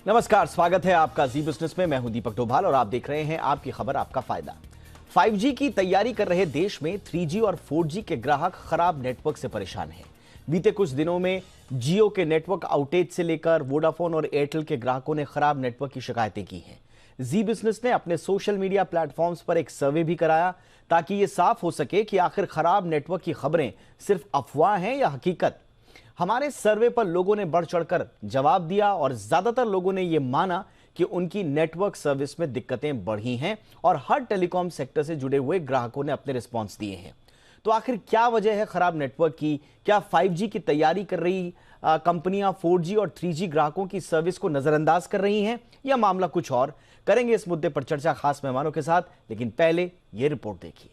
नमस्कार, स्वागत है आपका जी बिजनेस में। मैं हूं दीपक डोभाल और आप देख रहे हैं आपकी खबर आपका फायदा। 5G की तैयारी कर रहे देश में 3G और 4G के ग्राहक खराब नेटवर्क से परेशान हैं। बीते कुछ दिनों में जियो के नेटवर्क आउटेज से लेकर वोडाफोन और एयरटेल के ग्राहकों ने खराब नेटवर्क की शिकायतें की हैं। जी बिजनेस ने अपने सोशल मीडिया प्लेटफॉर्म्स पर एक सर्वे भी कराया ताकि ये साफ हो सके कि आखिर खराब नेटवर्क की खबरें सिर्फ अफवाह हैं या हकीकत। हमारे सर्वे पर लोगों ने बढ़ चढ़कर जवाब दिया और ज्यादातर लोगों ने यह माना कि उनकी नेटवर्क सर्विस में दिक्कतें बढ़ी हैं और हर टेलीकॉम सेक्टर से जुड़े हुए ग्राहकों ने अपने रिस्पांस दिए हैं। तो आखिर क्या वजह है खराब नेटवर्क की? क्या 5G की तैयारी कर रही कंपनियां 4G और 3G ग्राहकों की सर्विस को नजरअंदाज कर रही हैं या मामला कुछ और? करेंगे इस मुद्दे पर चर्चा खास मेहमानों के साथ, लेकिन पहले यह रिपोर्ट देखिए।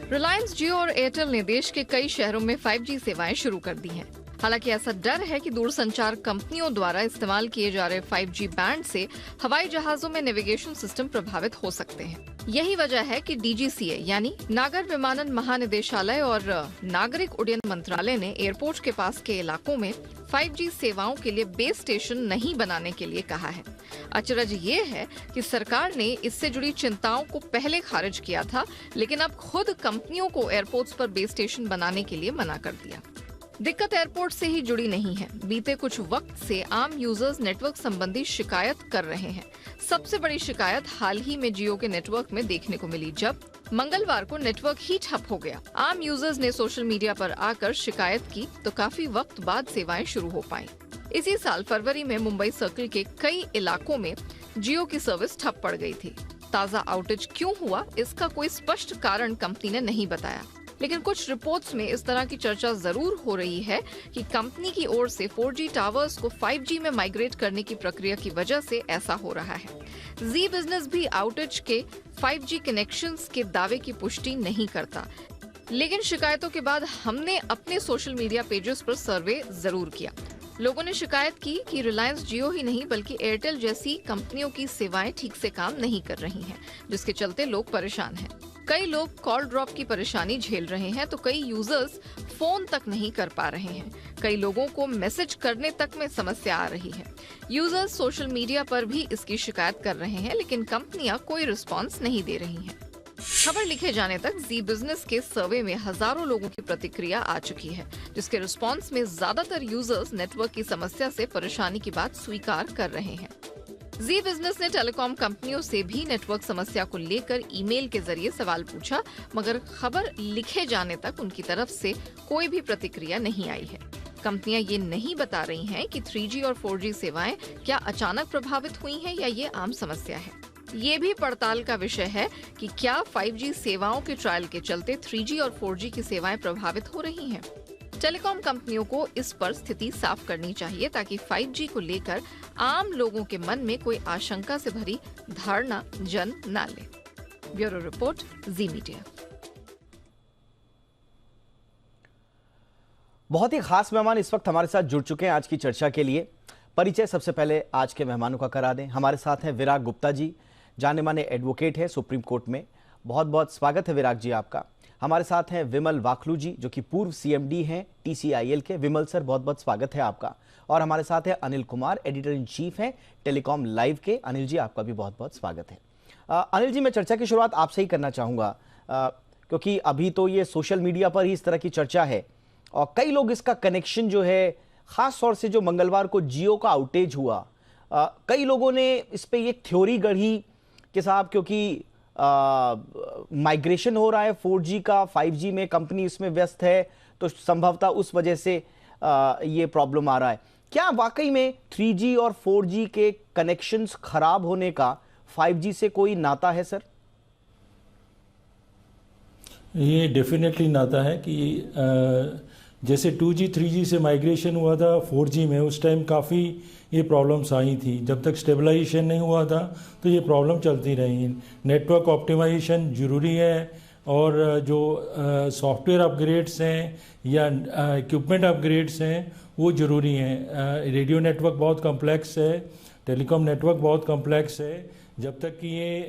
रिलायंस, जियो और एयरटेल ने देश के कई शहरों में 5G सेवाएं शुरू कर दी हैं। हालांकि ऐसा डर है कि दूरसंचार कंपनियों द्वारा इस्तेमाल किए जा रहे 5G बैंड से हवाई जहाजों में नेविगेशन सिस्टम प्रभावित हो सकते हैं। यही वजह है कि DGCA यानी नागर विमानन महानिदेशालय और नागरिक उड्डयन मंत्रालय ने एयरपोर्ट के पास के इलाकों में 5G सेवाओं के लिए बेस स्टेशन नहीं बनाने के लिए कहा है। अचरज ये है कि सरकार ने इससे जुड़ी चिंताओं को पहले खारिज किया था, लेकिन अब खुद कंपनियों को एयरपोर्ट्स पर बेस स्टेशन बनाने के लिए मना कर दिया। दिक्कत एयरपोर्ट से ही जुड़ी नहीं है। बीते कुछ वक्त से आम यूजर्स नेटवर्क संबंधी शिकायत कर रहे हैं। सबसे बड़ी शिकायत हाल ही में जियो के नेटवर्क में देखने को मिली, जब मंगलवार को नेटवर्क ही ठप हो गया। आम यूजर्स ने सोशल मीडिया पर आकर शिकायत की तो काफी वक्त बाद सेवाएं शुरू हो पाई। इसी साल फरवरी में मुंबई सर्किल के कई इलाकों में जियो की सर्विस ठप पड़ गई थी। ताजा आउटेज क्यों हुआ, इसका कोई स्पष्ट कारण कंपनी ने नहीं बताया, लेकिन कुछ रिपोर्ट्स में इस तरह की चर्चा जरूर हो रही है कि कंपनी की ओर से 4G टावर्स को 5G में माइग्रेट करने की प्रक्रिया की वजह से ऐसा हो रहा है। जी बिजनेस भी आउटेज के 5G कनेक्शंस के दावे की पुष्टि नहीं करता, लेकिन शिकायतों के बाद हमने अपने सोशल मीडिया पेजेस पर सर्वे जरूर किया। लोगों ने शिकायत की कि रिलायंस, जियो ही नहीं बल्कि एयरटेल जैसी कंपनियों की सेवाएं ठीक से काम नहीं कर रही हैं, जिसके चलते लोग परेशान हैं। कई लोग कॉल ड्रॉप की परेशानी झेल रहे हैं तो कई यूजर्स फोन तक नहीं कर पा रहे हैं। कई लोगों को मैसेज करने तक में समस्या आ रही है। यूजर्स सोशल मीडिया पर भी इसकी शिकायत कर रहे हैं, लेकिन कंपनियां कोई रिस्पांस नहीं दे रही हैं। खबर लिखे जाने तक जी बिजनेस के सर्वे में हजारों लोगों की प्रतिक्रिया आ चुकी है, जिसके रिस्पांस में ज्यादातर यूजर्स नेटवर्क की समस्या से परेशानी की बात स्वीकार कर रहे हैं। जी बिजनेस ने टेलीकॉम कंपनियों से भी नेटवर्क समस्या को लेकर ईमेल के जरिए सवाल पूछा, मगर खबर लिखे जाने तक उनकी तरफ से कोई भी प्रतिक्रिया नहीं आई है। कंपनियां ये नहीं बता रही हैं कि 3G और 4G सेवाएं क्या अचानक प्रभावित हुई हैं या ये आम समस्या है। ये भी पड़ताल का विषय है कि क्या 5G सेवाओं के ट्रायल के चलते 3G और 4G की सेवाएं प्रभावित हो रही हैं। टेलीकॉम कंपनियों को इस पर स्थिति साफ करनी चाहिए ताकि 5G को लेकर आम लोगों के मन में कोई आशंका से भरी धारणा जन्म न ले। ब्यूरो रिपोर्ट, जी मीडिया। बहुत ही खास मेहमान इस वक्त हमारे साथ जुड़ चुके हैं आज की चर्चा के लिए। परिचय सबसे पहले आज के मेहमानों का करा दें। हमारे साथ हैं विराग गुप्ता जी, जाने माने एडवोकेट है सुप्रीम कोर्ट में। बहुत बहुत स्वागत है विराग जी आपका। हमारे साथ हैं विमल वाखलू जी, जो कि पूर्व CMD हैं TCIL के। विमल सर, बहुत बहुत स्वागत है आपका। और हमारे साथ है Anil Kumar, editor in chief हैं टेलीकॉम लाइव के। अनिल जी, आपका भी बहुत बहुत स्वागत है। अनिल जी, मैं चर्चा की शुरुआत आपसे ही करना चाहूँगा, क्योंकि अभी तो ये सोशल मीडिया पर ही इस तरह की चर्चा है और कई लोग इसका कनेक्शन जो है, खास तौर से जो मंगलवार को जियो का आउटेज हुआ, कई लोगों ने इस पर एक थ्योरी गढ़ी कि साहब क्योंकि माइग्रेशन हो रहा है 4G का 5G में, कंपनी इसमें व्यस्त है तो संभवतः उस वजह से ये प्रॉब्लम आ रहा है। क्या वाकई में 3G और 4G के कनेक्शंस खराब होने का 5G से कोई नाता है सर? ये डेफिनेटली नाता है कि जैसे 2G 3G से माइग्रेशन हुआ था 4G में, उस टाइम काफ़ी ये प्रॉब्लम्स आई थी। जब तक स्टेबलाइजेशन नहीं हुआ था तो ये प्रॉब्लम चलती रही। नेटवर्क ऑप्टिमाइजेशन ज़रूरी है और जो सॉफ्टवेयर अपग्रेड्स हैं या इक्विपमेंट अपग्रेड्स हैं वो ज़रूरी हैं। रेडियो नेटवर्क बहुत कम्प्लेक्स है, टेलीकॉम नेटवर्क बहुत कम्प्लेक्स है, जब तक कि ये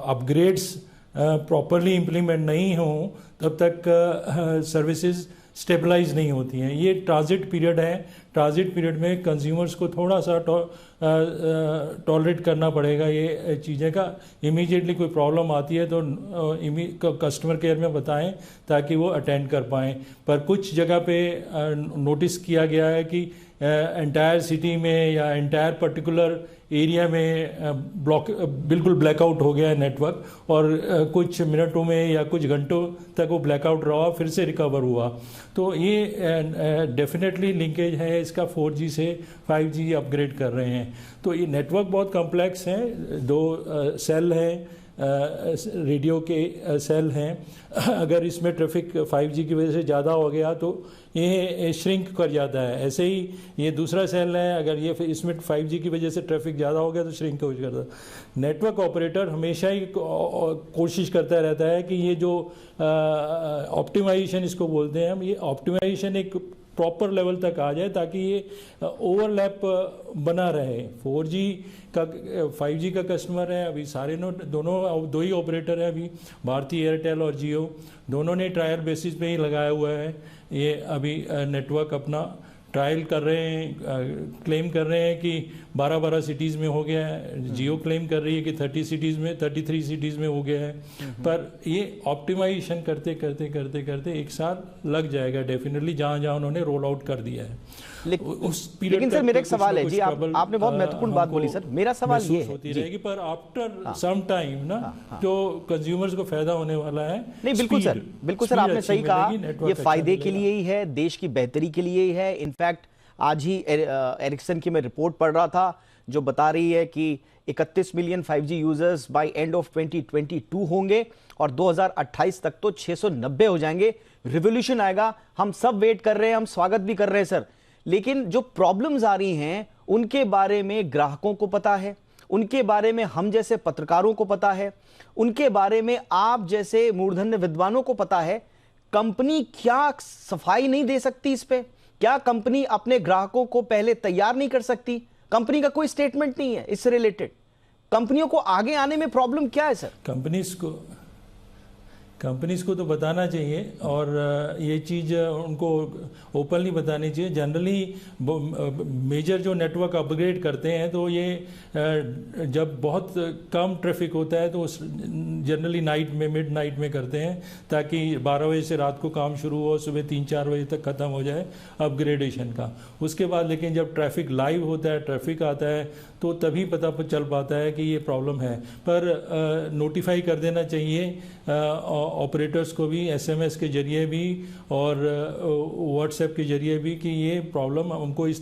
अपग्रेड्स प्रॉपरली इम्प्लीमेंट नहीं हों तब तक सर्विसेज स्टेबलाइज नहीं होती हैं। ये ट्रांजिट पीरियड है। ट्रांजिट पीरियड में कंज्यूमर्स को थोड़ा सा टॉलरेट करना पड़ेगा ये चीज़ें का। इमीडिएटली कोई प्रॉब्लम आती है तो कस्टमर केयर में बताएं ताकि वो अटेंड कर पाएँ। पर कुछ जगह पे नोटिस किया गया है कि एंटायर सिटी में या एंटायर पर्टिकुलर एरिया में बिल्कुल ब्लैकआउट हो गया है नेटवर्क, और कुछ मिनटों में या कुछ घंटों तक वो ब्लैकआउट रहा, फिर से रिकवर हुआ। तो ये डेफिनेटली लिंकेज है इसका 4G से 5G अपग्रेड कर रहे हैं। तो ये नेटवर्क बहुत कॉम्प्लेक्स है। 2 सेल हैं, रेडियो के सेल हैं। अगर इसमें ट्रैफिक 5G की वजह से ज़्यादा हो गया तो ये श्रिंक कर जाता है। ऐसे ही ये दूसरा सेल है, अगर ये इसमें 5G की वजह से ट्रैफिक ज़्यादा हो गया तो श्रिंक हो जाता है। नेटवर्क ऑपरेटर हमेशा ही कोशिश करता रहता है कि ये जो ऑप्टिमाइजेशन इसको बोलते हैं हम, ये ऑप्टिमाइजेशन एक प्रॉपर लेवल तक आ जाए ताकि ये ओवरलैप बना रहे। 4G का 5G का कस्टमर है अभी सारे दोनों 2 ही ऑपरेटर हैं अभी, भारती एयरटेल और जियो, दोनों ने ट्रायल बेसिस पे ही लगाया हुआ है। ये अभी नेटवर्क अपना ट्रायल कर रहे हैं, क्लेम कर रहे हैं कि 12 सिटीज़ में हो गया है। जियो क्लेम कर रही है कि 30 सिटीज़ में 33 सिटीज़ में हो गया है। पर ये ऑप्टिमाइजेशन करते करते करते करते 1 साल लग जाएगा डेफिनेटली, जहाँ जहाँ उन्होंने रोल आउट कर दिया है। लेकिन सर मेरा एक सवाल है जी, आपने बहुत महत्वपूर्ण बात बोली सर। मेरा सवाल ये होती रहेगी, पर आफ्टर सम टाइम ना जो कंज्यूमर्स को फायदा होने वाला है। नहीं बिल्कुल सर, बिल्कुल सर, आपने सही कहा। ये फायदे के लिए ही है, देश की बेहतरी के लिए ही है। इनफैक्ट आज ही एरिक्सन की मैं रिपोर्ट पढ़ रहा था जो बता रही है कि 31 million 5G users by end of 2022 होंगे और 2028 तक तो 690 हो जाएंगे। रिवॉल्यूशन आएगा। हम सब वेट कर रहे हैं, हम स्वागत भी कर रहे हैं सर। लेकिन जो प्रॉब्लम्स आ रही हैं उनके बारे में ग्राहकों को पता है, उनके बारे में हम जैसे पत्रकारों को पता है, उनके बारे में आप जैसे मूर्धन्य विद्वानों को पता है। कंपनी क्या सफाई नहीं दे सकती इस पे? क्या कंपनी अपने ग्राहकों को पहले तैयार नहीं कर सकती? कंपनी का कोई स्टेटमेंट नहीं है इससे रिलेटेड। कंपनियों को आगे आने में प्रॉब्लम क्या है सर? कंपनीज को तो बताना चाहिए और ये चीज़ उनको ओपनली बतानी चाहिए। जनरली मेजर जो नेटवर्क अपग्रेड करते हैं तो ये जब बहुत कम ट्रैफिक होता है तो जनरली नाइट में, मिड नाइट में करते हैं ताकि 12 बजे से रात को काम शुरू हो, सुबह 3-4 बजे तक ख़त्म हो जाए अपग्रेडेशन का। उसके बाद लेकिन जब ट्रैफिक लाइव होता है, ट्रैफिक आता है, तो तभी पता चल पाता है कि ये प्रॉब्लम है। पर नोटिफाई कर देना चाहिए ऑपरेटर्स को भी, SMS के जरिए भी और व्हाट्सएप के जरिए भी कि ये प्रॉब्लम हमको इस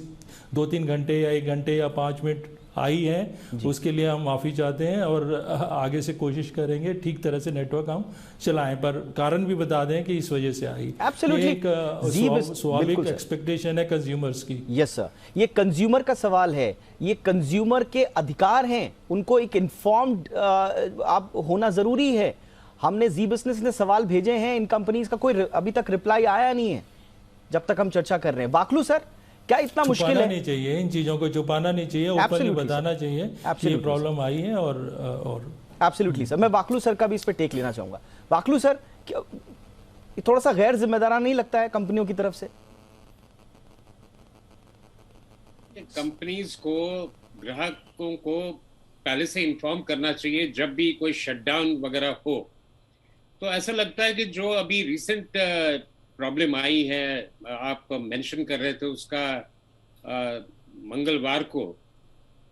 2-3 घंटे या 1 घंटे या 5 मिनट आई है, उसके लिए हम माफ़ी चाहते हैं और आगे से कोशिश करेंगे ठीक तरह से नेटवर्क हम चलाएं। पर कारण भी बता दें कि इस वजह से आई। एब्सोल्युटली स्वाभाविक एक्सपेक्टेशन है कंज्यूमर्स की। यस सर, ये कंज्यूमर का सवाल है, ये कंज्यूमर के अधिकार हैं, उनको एक इन्फॉर्म्ड आप होना जरूरी है। हमने जी बिजनेस ने सवाल भेजे हैं, इन कंपनीज का कोई अभी तक रिप्लाई आया नहीं है जब तक हम चर्चा कर रहे हैं। वाकलू सर, क्या इतना मुश्किल है? नहीं चाहिए, इन चीजों को छुपाना नहीं चाहिए, ओपनली बताना चाहिए कि ये प्रॉब्लम आई है। और एब्सोल्युटली सर, मैं वाकलू सर का भी इस पे टेक लेना चाहूंगा। वाकलू सर, थोड़ा सा गैर जिम्मेदाराना नहीं लगता है कंपनियों की तरफ से? कंपनीज को ग्राहकों को पहले से इन्फॉर्म करना चाहिए जब भी कोई शटडाउन वगैरह हो। तो ऐसा लगता है कि जो अभी रिसेंट प्रॉब्लम आई है, आप मेंशन कर रहे थे उसका मंगलवार को,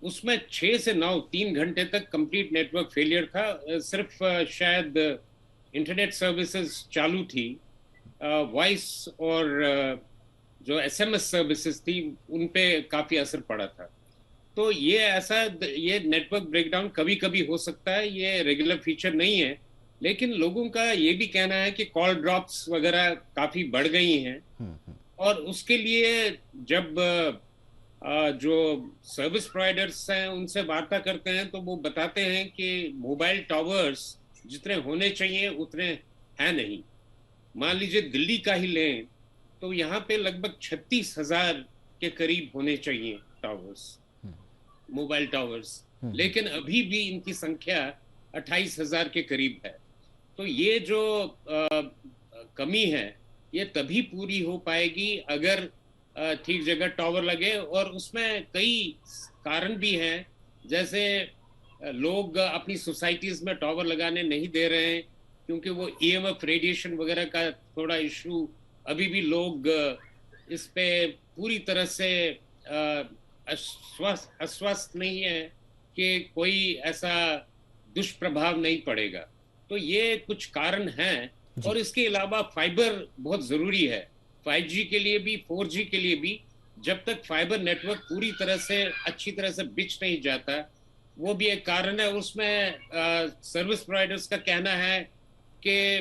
उसमें 6 से 9 3 घंटे तक कंप्लीट नेटवर्क फेलियर था। सिर्फ शायद इंटरनेट सर्विसेज चालू थी, वॉइस और जो SMS सर्विसेज थी उन पे काफ़ी असर पड़ा था। तो ये नेटवर्क ब्रेकडाउन कभी कभी हो सकता है, ये रेगुलर फीचर नहीं है। लेकिन लोगों का ये भी कहना है कि कॉल ड्रॉप्स वगैरह काफ़ी बढ़ गई हैं और उसके लिए जब जो सर्विस प्रोवाइडर्स हैं उनसे वार्ता करते हैं तो वो बताते हैं कि मोबाइल टावर्स जितने होने चाहिए उतने हैं नहीं। मान लीजिए दिल्ली का ही लें तो यहाँ पे लगभग 36,000 के करीब होने चाहिए टावर्स, मोबाइल टावर्स। लेकिन अभी भी इनकी संख्या 28,000 के करीब है। तो ये जो कमी है ये तभी पूरी हो पाएगी अगर ठीक जगह टावर लगे, और उसमें कई कारण भी हैं, जैसे लोग अपनी सोसाइटीज में टावर लगाने नहीं दे रहे हैं क्योंकि वो EMF रेडिएशन वगैरह का थोड़ा इशू, अभी भी लोग इस पे पूरी तरह से आश्वस्त नहीं है कि कोई ऐसा दुष्प्रभाव नहीं पड़ेगा। तो ये कुछ कारण हैं, और इसके अलावा फाइबर बहुत जरूरी है 5G के लिए भी 4G के लिए भी। जब तक फाइबर नेटवर्क पूरी तरह से अच्छी तरह से बिछ नहीं जाता, वो भी एक कारण है। उसमें सर्विस प्रोवाइडर्स का कहना है कि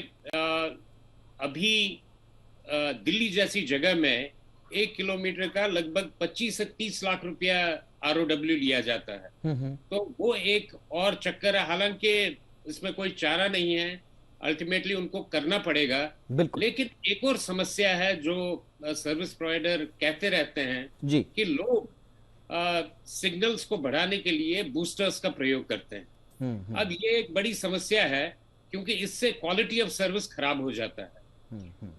अभी दिल्ली जैसी जगह में 1 किलोमीटर का लगभग 25 से 30 लाख रुपया ROW लिया जाता है। तो वो एक और चक्कर है, हालांकि इसमें कोई चारा नहीं है, अल्टीमेटली उनको करना पड़ेगा। लेकिन एक और समस्या है जो सर्विस प्रोवाइडर कहते रहते हैं जी, कि लोग सिग्नल्स को बढ़ाने के लिए बूस्टर्स का प्रयोग करते हैं। अब ये एक बड़ी समस्या है क्योंकि इससे क्वालिटी ऑफ सर्विस खराब हो जाता है।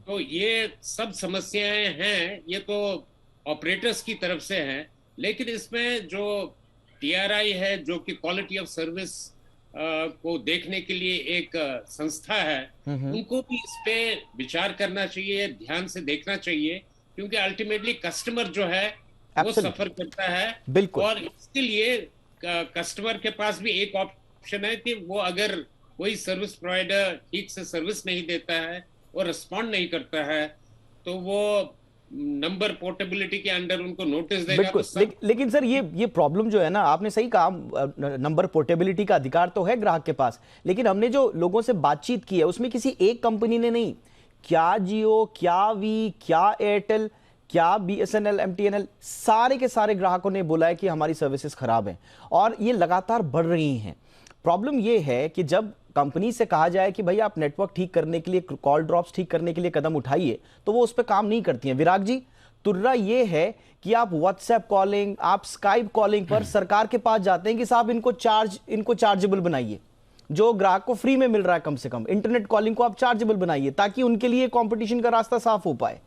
तो ये सब समस्याएं हैं, ये तो ऑपरेटर्स की तरफ से हैं, लेकिन इसमें जो TRI है जो कि क्वालिटी ऑफ सर्विस को देखने के लिए एक संस्था है, उनको भी इस पे विचार करना चाहिए, ध्यान से देखना चाहिए, क्योंकि अल्टीमेटली कस्टमर जो है वो सफर करता है। और इसके लिए कस्टमर के पास भी एक ऑप्शन है कि वो अगर कोई सर्विस प्रोवाइडर ठीक से सर्विस नहीं देता है और रिस्पॉन्ड नहीं करता है तो वो नंबर पोर्टेबिलिटी के अंडर उनको नोटिस देगा। तो लेकिन सर ये प्रॉब्लम जो है ना, आपने सही कहा, नंबर पोर्टेबिलिटी का अधिकार तो है ग्राहक के पास, लेकिन हमने जो लोगों से बातचीत की है उसमें किसी एक कंपनी ने नहीं, क्या जियो, क्या वी, क्या एयरटेल, क्या BSNL, MTNL, सारे के सारे ग्राहकों ने बोला है कि हमारी सर्विसेज खराब हैं और ये लगातार बढ़ रही हैं। प्रॉब्लम ये है कि जब कंपनी से कहा जाए कि भाई आप नेटवर्क ठीक करने के लिए, कॉल ड्रॉप्स ठीक करने के लिए कदम उठाइए, तो वो उस पर काम नहीं करती हैं। विराग जी, तुर्रा ये है कि आप व्हाट्सएप कॉलिंग, आप स्काइप कॉलिंग पर सरकार के पास जाते हैं कि साहब इनको चार्जेबल बनाइए, जो ग्राहक को फ्री में मिल रहा है, कम से कम इंटरनेट कॉलिंग को आप चार्जेबल बनाइए ताकि उनके लिए कंपटीशन का रास्ता साफ हो पाए।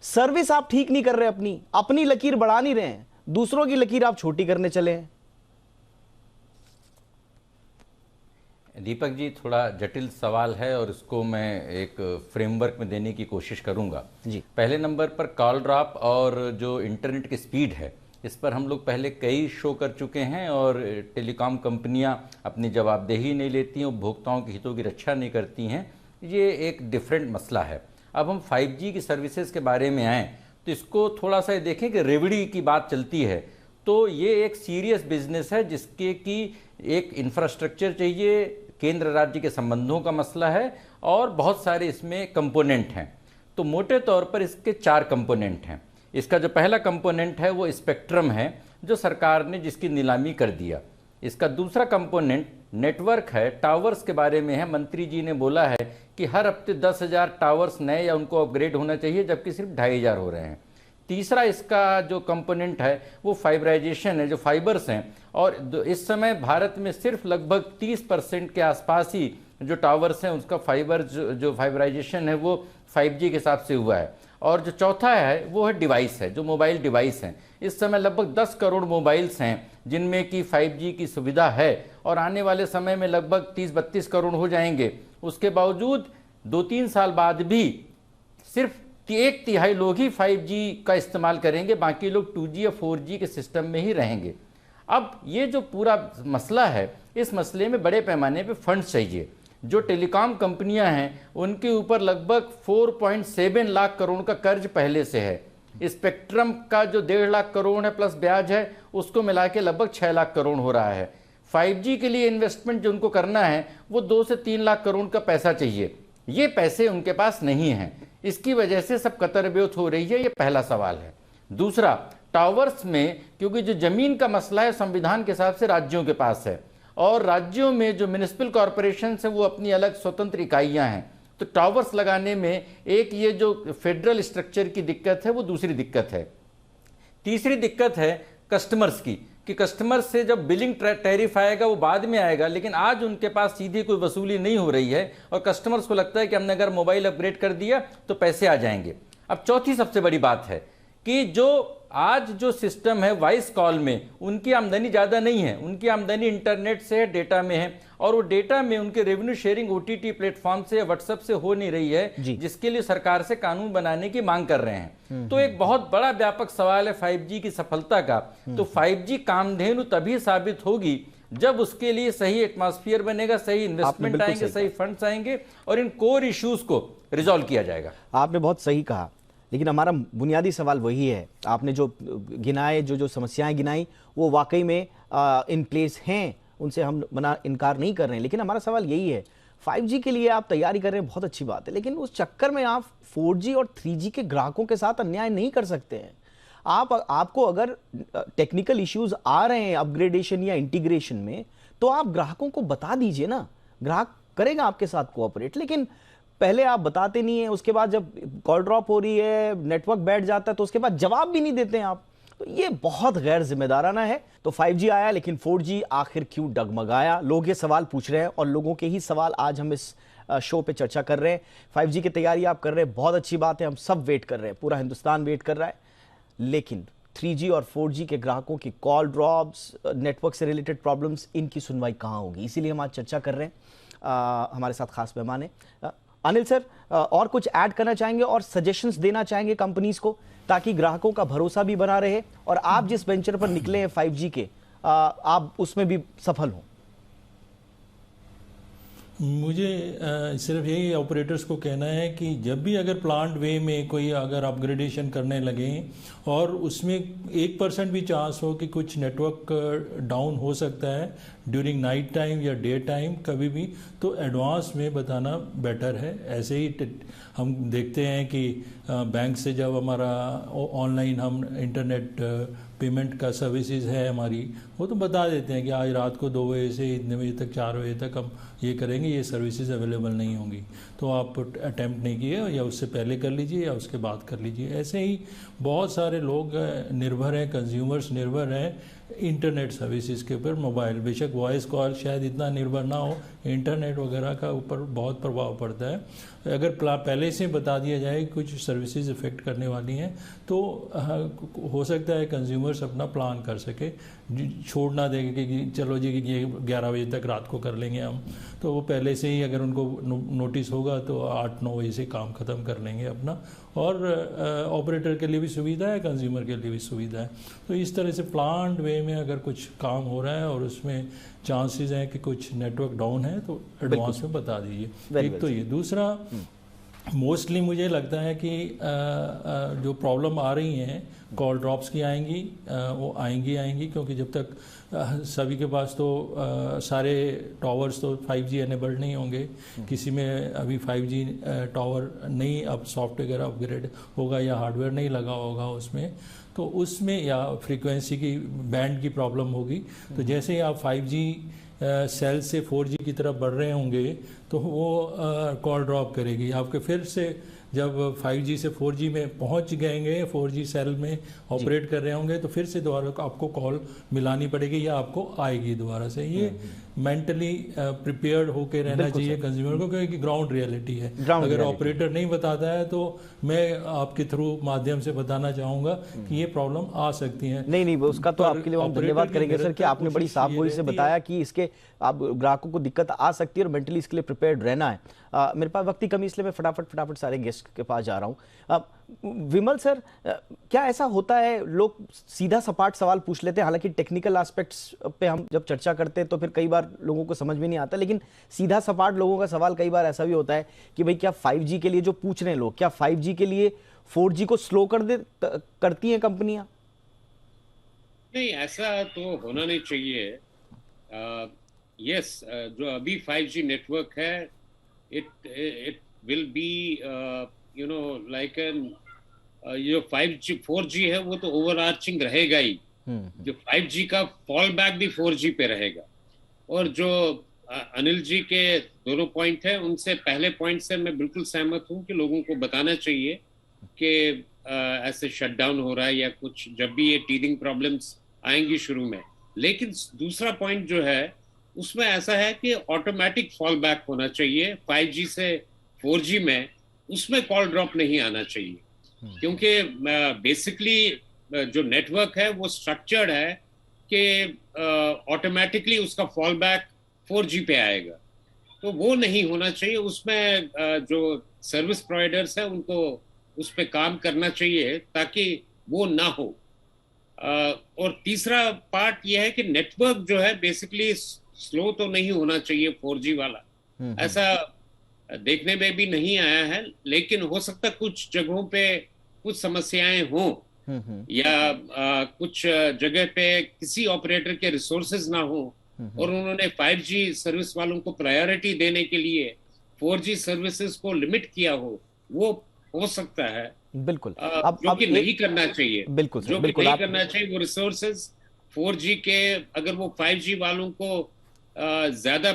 सर्विस आप ठीक नहीं कर रहे, अपनी लकीर बढ़ा नहीं रहे हैं, दूसरों की लकीर आप छोटी करने चले हैं। दीपक जी, थोड़ा जटिल सवाल है और इसको मैं एक फ्रेमवर्क में देने की कोशिश करूंगा जी। पहले नंबर पर कॉल ड्रॉप और जो इंटरनेट की स्पीड है, इस पर हम लोग पहले कई शो कर चुके हैं और टेलीकॉम कंपनियां अपनी जवाबदेही नहीं लेती हैं, उपभोक्ताओं के हितों की रक्षा नहीं करती हैं। ये एक डिफरेंट मसला है। अब हम 5G की सर्विसेज के बारे में आएँ तो इसको थोड़ा सा देखें कि रेवड़ी की बात चलती है, तो ये एक सीरियस बिजनेस है जिसके कि एक इंफ्रास्ट्रक्चर चाहिए, केंद्र राज्य के संबंधों का मसला है और बहुत सारे इसमें कंपोनेंट हैं। तो मोटे तौर पर इसके 4 कंपोनेंट हैं। इसका जो पहला कंपोनेंट है वो स्पेक्ट्रम है, जो सरकार ने जिसकी नीलामी कर दिया। इसका दूसरा कंपोनेंट नेटवर्क है, टावर्स के बारे में है। मंत्री जी ने बोला है कि हर हफ्ते 10,000 टावर्स नए या उनको अपग्रेड होना चाहिए, जबकि सिर्फ 2,500 हो रहे हैं। तीसरा इसका जो कंपोनेंट है वो फाइबराइजेशन है, जो फाइबर्स हैं, और इस समय भारत में सिर्फ लगभग 30% के आसपास ही जो टावर्स हैं उसका फाइबर जो फाइबराइजेशन है वो 5G के हिसाब से हुआ है। और जो चौथा है वो है डिवाइस है, जो मोबाइल डिवाइस हैं। इस समय लगभग 10 करोड़ मोबाइल्स हैं जिनमें कि 5G की सुविधा है और आने वाले समय में लगभग 30-32 करोड़ हो जाएंगे। उसके बावजूद 2-3 साल बाद भी सिर्फ 1/3 लोग ही 5G का इस्तेमाल करेंगे, बाकी लोग 2G या 4G के सिस्टम में ही रहेंगे। अब ये जो पूरा मसला है, इस मसले में बड़े पैमाने पे फंड्स चाहिए। जो टेलीकॉम कंपनियां हैं उनके ऊपर लगभग 4.7 लाख करोड़ का कर्ज पहले से है। स्पेक्ट्रम का जो 1.5 लाख करोड़ है प्लस ब्याज है, उसको मिला के लगभग 6 लाख करोड़ हो रहा है। 5G के लिए इन्वेस्टमेंट जो उनको करना है वो 2 से 3 लाख करोड़ का पैसा चाहिए। ये पैसे उनके पास नहीं हैं, इसकी वजह से सब कतरबेत हो रही है। ये पहला सवाल है। दूसरा, टावर्स में क्योंकि जो जमीन का मसला है संविधान के हिसाब से राज्यों के पास है, और राज्यों में जो म्युनिसिपल कॉरपोरेशन है वो अपनी अलग स्वतंत्र इकाइयां हैं, तो टावर्स लगाने में एक ये जो फेडरल स्ट्रक्चर की दिक्कत है वो दूसरी दिक्कत है। तीसरी दिक्कत है कस्टमर्स की, कि कस्टमर से जब बिलिंग टैरिफ आएगा वो बाद में आएगा, लेकिन आज उनके पास सीधी कोई वसूली नहीं हो रही है और कस्टमर्स को लगता है कि हमने अगर मोबाइल अपग्रेड कर दिया तो पैसे आ जाएंगे। अब चौथी सबसे बड़ी बात है कि जो सिस्टम है वॉइस कॉल में, उनकी आमदनी ज़्यादा नहीं है, उनकी आमदनी इंटरनेट से है, डेटा में है, और वो डेटा में उनके रेवेन्यू शेयरिंग ओटीटी प्लेटफॉर्म से, व्हाट्सएप से हो नहीं रही है, जिसके लिए सरकार से कानून बनाने की मांग कर रहे हैं। तो एक बहुत बड़ा व्यापक सवाल है 5G की सफलता का। तो 5G कामधेनु तभी साबित होगी जब उसके लिए सही एटमॉस्फेयर बनेगा, सही इन्वेस्टमेंट आएंगे, सही फंड्स आएंगे और इन कोर इश्यूज को रिजॉल्व किया जाएगा। आपने बहुत सही कहा, लेकिन हमारा बुनियादी सवाल वही है, आपने जो गिनाए, जो समस्याएं गिनाई, वो वाकई में इन प्लेस हैं, उनसे हम इनकार नहीं कर रहे हैं। लेकिन हमारा सवाल यही है, 5G के लिए आप तैयारी कर रहे हैं, बहुत अच्छी बात है, लेकिन उस चक्कर में आप 4G और 3G के ग्राहकों के साथ अन्याय नहीं कर सकते हैं। आपको अगर टेक्निकल इश्यूज आ रहे हैं अपग्रेडेशन या इंटीग्रेशन में, तो आप ग्राहकों को बता दीजिए ना, ग्राहक करेगा आपके साथ कोऑपरेट। लेकिन पहले आप बताते नहीं है, उसके बाद जब कॉल ड्रॉप हो रही है, नेटवर्क बैठ जाता है, तो उसके बाद जवाब भी नहीं देते हैं आप। तो ये बहुत गैर जिम्मेदाराना है। तो 5G आया, लेकिन 4G आखिर क्यों डगमगाया? लोग ये सवाल पूछ रहे हैं और लोगों के ही सवाल आज हम इस शो पे चर्चा कर रहे हैं। 5G की तैयारी आप कर रहे हैं, बहुत अच्छी बात है, हम सब वेट कर रहे हैं, पूरा हिंदुस्तान वेट कर रहा है। लेकिन 3G और 4G के ग्राहकों की कॉल ड्रॉप्स, नेटवर्क से रिलेटेड प्रॉब्लम्स, इनकी सुनवाई कहाँ होगी? इसीलिए हम आज चर्चा कर रहे हैं। हमारे साथ खास मेहमान है अनिल सर, और कुछ ऐड करना चाहेंगे और सजेशंस देना चाहेंगे कंपनीज को, ताकि ग्राहकों का भरोसा भी बना रहे और आप जिस वेंचर पर निकले हैं 5G के, आप उसमें भी सफल हों? मुझे सिर्फ यही ऑपरेटर्स को कहना है कि जब भी अगर प्लांट वे में कोई अगर अपग्रेडेशन करने लगे और उसमें 1% भी चांस हो कि कुछ नेटवर्क डाउन हो सकता है ड्यूरिंग नाइट टाइम या डे टाइम कभी भी, तो एडवांस में बताना बेटर है। ऐसे ही हम देखते हैं कि बैंक से जब हमारा ऑनलाइन हम इंटरनेट पेमेंट का सर्विसेज है हमारी, वो तो बता देते हैं कि आज रात को 2 बजे से इतने बजे तक 4 बजे तक हम ये करेंगे, ये सर्विसेज अवेलेबल नहीं होंगी, तो आप अटेम्प्ट नहीं किए या उससे पहले कर लीजिए या उसके बाद कर लीजिए। ऐसे ही बहुत सारे लोग निर्भर हैं, कंज्यूमर्स निर्भर हैं इंटरनेट सर्विसेज के ऊपर। मोबाइल बेशक वॉइस कॉल शायद इतना निर्भर ना हो, इंटरनेट वगैरह का ऊपर बहुत प्रभाव पड़ता है। अगर पहले से बता दिया जाए कि कुछ सर्विसेज इफेक्ट करने वाली हैं, तो हो सकता है कंज्यूमर्स अपना प्लान कर सके, छोड़ ना देंगे कि चलो जी ये 11 बजे तक रात को कर लेंगे हम, तो वो पहले से ही अगर उनको नोटिस होगा तो 8-9 बजे से काम ख़त्म कर लेंगे अपना। और ऑपरेटर के लिए भी सुविधा है, कंज्यूमर के लिए भी सुविधा है। तो इस तरह से प्लान्ड वे में अगर कुछ काम हो रहा है और उसमें चांसेस हैं कि कुछ नेटवर्क डाउन है, तो एडवांस में बता दीजिए। एक तो ये, दूसरा मोस्टली मुझे लगता है कि जो प्रॉब्लम आ रही हैं कॉल ड्रॉप्स की आएंगी, वो आएंगी क्योंकि जब तक सभी के पास तो सारे टावर्स तो 5G एनेबल्ड नहीं होंगे, किसी में अभी 5G टावर नहीं, अब सॉफ्टवेयर अपग्रेड होगा या हार्डवेयर नहीं लगा होगा उसमें, तो उसमें या फ्रीक्वेंसी की बैंड की प्रॉब्लम होगी। तो जैसे ही आप 5G सेल से 4G की तरफ बढ़ रहे होंगे तो वो कॉल ड्रॉप करेगी आपके। फिर से जब 5G से 4G में पहुंच गएंगे, 4G सेल में ऑपरेट कर रहे होंगे, तो फिर से दोबारा आपको कॉल मिलानी पड़ेगी या आपको आएगी दोबारा से। ये मेंटली प्रिपेयर्ड होकर रहना चाहिए कंज्यूमर को, क्योंकि ग्राउंड रियलिटी है। अगर ऑपरेटर नहीं बताता है तो मैं आपके थ्रू माध्यम से बताना चाहूंगा कि ये प्रॉब्लम आ सकती है। नहीं, उसका तो आपके लिए हम धन्यवाद करेंगे सर कि आपने बड़ी साफ गोई से बताया कि इसके आप ग्राहकों को दिक्कत आ सकती है और मेंटली इसके लिए प्रिपेयर्ड रहना है। मेरे पास वक्त की कमी, इसलिए मैं फटाफट सारे गेस्ट के पास जा रहा हूँ। विमल सर, क्या ऐसा होता है लोग सीधा सपाट सवाल पूछ लेते हैं? हालांकि टेक्निकल एस्पेक्ट्स पे हम जब चर्चा करते हैं तो फिर कई बार लोगों को समझ में नहीं आता, लेकिन सीधा सपाट लोगों का सवाल कई बार ऐसा भी होता है कि भाई क्या 5G के लिए जो पूछ रहे हैं लोग, क्या 5G के लिए 4G को स्लो करती हैं कंपनियां? नहीं, ऐसा तो होना नहीं चाहिए। यस, जो अभी 5G नेटवर्क है, it will be like जो 5G 4G है वो तो ओवरआर्चिंग रहेगा ही। जो 5G का फॉल बैक भी 4G पे रहेगा। और जो अनिल जी के दोनों पॉइंट है, उनसे पहले पॉइंट से मैं बिल्कुल सहमत हूं कि लोगों को बताना चाहिए कि ऐसे शटडाउन हो रहा है या कुछ, जब भी ये टीथिंग प्रॉब्लम्स आएंगी शुरू में, लेकिन दूसरा पॉइंट जो है उसमें ऐसा है कि ऑटोमेटिक फॉल बैक होना चाहिए 5G से 4G में, उसमें कॉल ड्रॉप नहीं आना चाहिए, क्योंकि बेसिकली जो नेटवर्क है वो स्ट्रक्चर्ड है कि ऑटोमेटिकली उसका फॉल बैक 4G पे आएगा, तो वो नहीं होना चाहिए। उसमें जो सर्विस प्रोवाइडर्स है उनको उस पर काम करना चाहिए ताकि वो ना हो। और तीसरा पार्ट ये है कि नेटवर्क जो है बेसिकली स्लो तो नहीं होना चाहिए 4G वाला, ऐसा देखने में भी नहीं आया है, लेकिन हो सकता कुछ जगहों पे कुछ समस्याएं हों या कुछ जगह पे किसी ऑपरेटर के रिसोर्सेज ना हो और उन्होंने 5G सर्विस वालों को प्रायोरिटी देने के लिए 4G सर्विसेज को लिमिट किया हो वो सकता है। बिल्कुल। जो कि नहीं करना चाहिए, बिल्कुल जो बिल्कुल नहीं करना चाहिए वो रिसोर्सेज 4G के, अगर वो 5G वालों को ज्यादा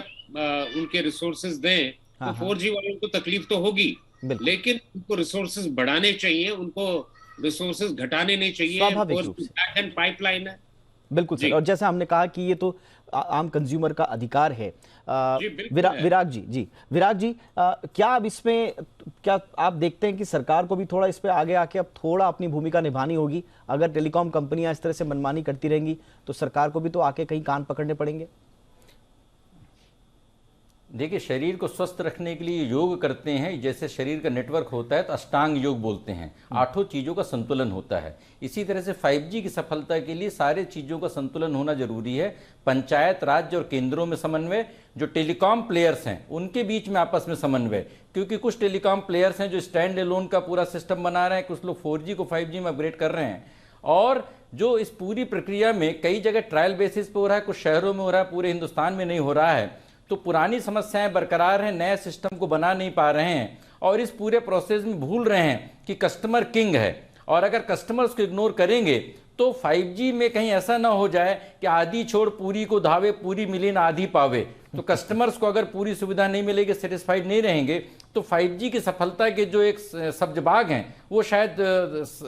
उनके रिसोर्सेज दें तो 4G वालों को तकलीफ तो होगी, लेकिन उनको रिसोर्सेज बढ़ाने चाहिए, उनको रिसोर्सेज घटाने नहीं चाहिए। स्वाभाविक रूप से बैक एंड पाइपलाइन है। बिल्कुल सर, और जैसे हमने कहा कि ये तो आम कंज्यूमर का अधिकार है। विराग जी, क्या अब इसमें क्या आप देखते हैं कि सरकार को भी थोड़ा इस पे आगे आके अब थोड़ा अपनी भूमिका निभानी होगी? अगर टेलीकॉम कंपनियां इस तरह से मनमानी करती रहेंगी तो सरकार को भी तो आके कहीं कान पकड़ने पड़ेंगे। देखिए, शरीर को स्वस्थ रखने के लिए योग करते हैं, जैसे शरीर का नेटवर्क होता है तो अष्टांग योग बोलते हैं, 8 चीज़ों का संतुलन होता है। इसी तरह से 5G की सफलता के लिए सारे चीज़ों का संतुलन होना जरूरी है। पंचायत, राज्य और केंद्रों में समन्वय, जो टेलीकॉम प्लेयर्स हैं उनके बीच में आपस में समन्वय, क्योंकि कुछ टेलीकॉम प्लेयर्स हैं जो स्टैंड एलोन का पूरा सिस्टम बना रहे हैं, कुछ लोग 4G को 5G में अपग्रेड कर रहे हैं, और जो इस पूरी प्रक्रिया में कई जगह ट्रायल बेसिस पे हो रहा है, कुछ शहरों में हो रहा है, पूरे हिंदुस्तान में नहीं हो रहा है। तो पुरानी समस्याएं बरकरार हैं, नए सिस्टम को बना नहीं पा रहे हैं और इस पूरे प्रोसेस में भूल रहे हैं कि कस्टमर किंग है, और अगर कस्टमर्स को इग्नोर करेंगे तो 5G में कहीं ऐसा ना हो जाए कि आधी छोड़ पूरी को धावे, पूरी मिली ना आधी पावे। तो कस्टमर्स को अगर पूरी सुविधा नहीं मिलेगी, सेटिस्फाइड नहीं रहेंगे, तो 5G की सफलता के जो एक सब्जबाग हैं वो शायद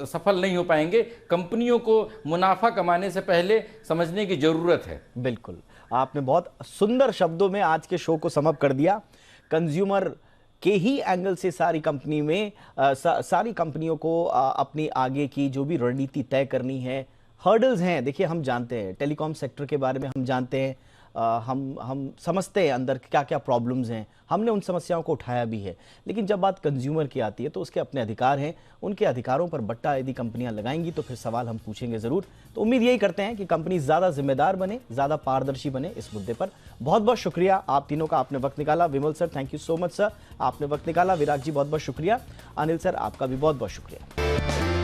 सफल नहीं हो पाएंगे। कंपनियों को मुनाफा कमाने से पहले समझने की जरूरत है। बिल्कुल, आपने बहुत सुंदर शब्दों में आज के शो को समअप कर दिया। कंज्यूमर के ही एंगल से सारी कंपनी में सारी कंपनियों को अपनी आगे की जो भी रणनीति तय करनी है, हर्डल्स हैं। देखिए, हम जानते हैं टेलीकॉम सेक्टर के बारे में, हम जानते हैं, हम समझते हैं अंदर क्या क्या प्रॉब्लम्स हैं, हमने उन समस्याओं को उठाया भी है। लेकिन जब बात कंज्यूमर की आती है तो उसके अपने अधिकार हैं, उनके अधिकारों पर बट्टा यदि कंपनियां लगाएंगी तो फिर सवाल हम पूछेंगे ज़रूर। तो उम्मीद यही करते हैं कि कंपनी ज़्यादा जिम्मेदार बने, ज़्यादा पारदर्शी बने इस मुद्दे पर। बहुत बहुत शुक्रिया आप तीनों का, आपने वक्त निकाला। Vimal sir, thank you so much sir, आपने वक्त निकाला। विराग जी, बहुत बहुत शुक्रिया। अनिल सर, आपका भी बहुत बहुत शुक्रिया।